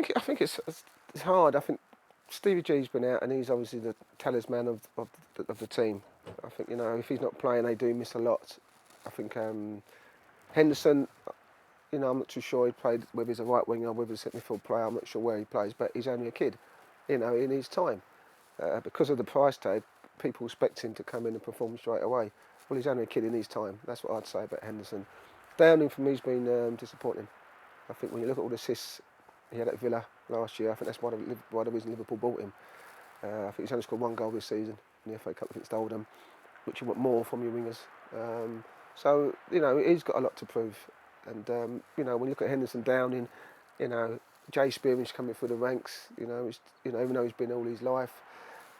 think it's hard. I think Stevie G's been out, and he's obviously the talisman of the team. I think if he's not playing, they do miss a lot. I think Henderson. I'm not too sure he played whether he's a right winger or whether he's a centre midfield player. I'm not sure where he plays, but he's only a kid. In his time, because of the price tag, people expect him to come in and perform straight away. Well, he's only a kid in his time. That's what I'd say about Henderson. Downing for me has been disappointing. I think when you look at all the assists he had at Villa last year, I think that's why the reason Liverpool bought him. I think he's only scored one goal this season in the FA Cup against Oldham, which you want more from your wingers. So he's got a lot to prove. And when you look at Henderson, Downing, Jay Spearing's coming through the ranks. Even though he's been all his life,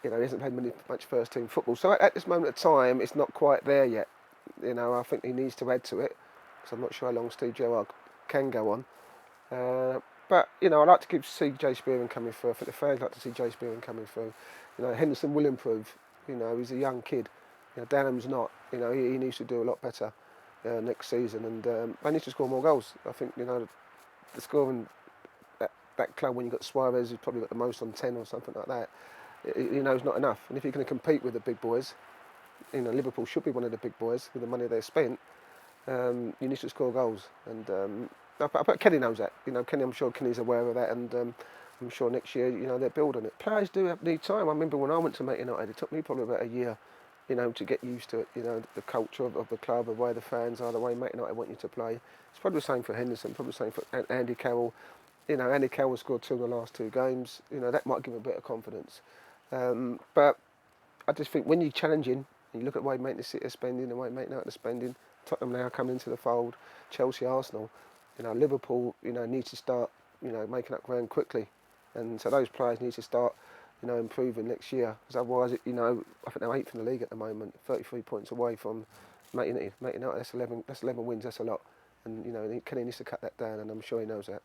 he hasn't played much first team football. So at this moment of time, it's not quite there yet. I think he needs to add to it, because I'm not sure how long Steve Gerrard can go on. But I like to see Jay Spearing coming through. I think the fans like to see Jay Spearing coming through. Henderson will improve. He's a young kid. Downham's not. He needs to do a lot better next season, and they need to score more goals. I think the scoring that club, when you've got Suarez, who's probably got the most on 10 or something like that. It's not enough. And if you're going to compete with the big boys, Liverpool should be one of the big boys with the money they've spent. You need to score goals, and but Kenny knows that. I'm sure Kenny's aware of that, and I'm sure next year, they'll build on it. Players do need time. I remember when I went to Man United, it took me probably about a year, to get used to it. The culture of the club, the way the fans are, the way Man United want you to play. It's probably the same for Henderson, probably the same for Andy Carroll. Andy Carroll scored 2 in the last 2 games. That might give him a bit of confidence. But I just think when you're challenging, and you look at the way Man City are spending, the way Man United are spending, Tottenham now coming into the fold, Chelsea, Arsenal, Liverpool, needs to start, making up ground quickly. And so those players need to start, improving next year. Because otherwise, I think they're 8th in the league at the moment, 33 points away from Man United. That's 11 wins, that's a lot. And, Kenny needs to cut that down, and I'm sure he knows that.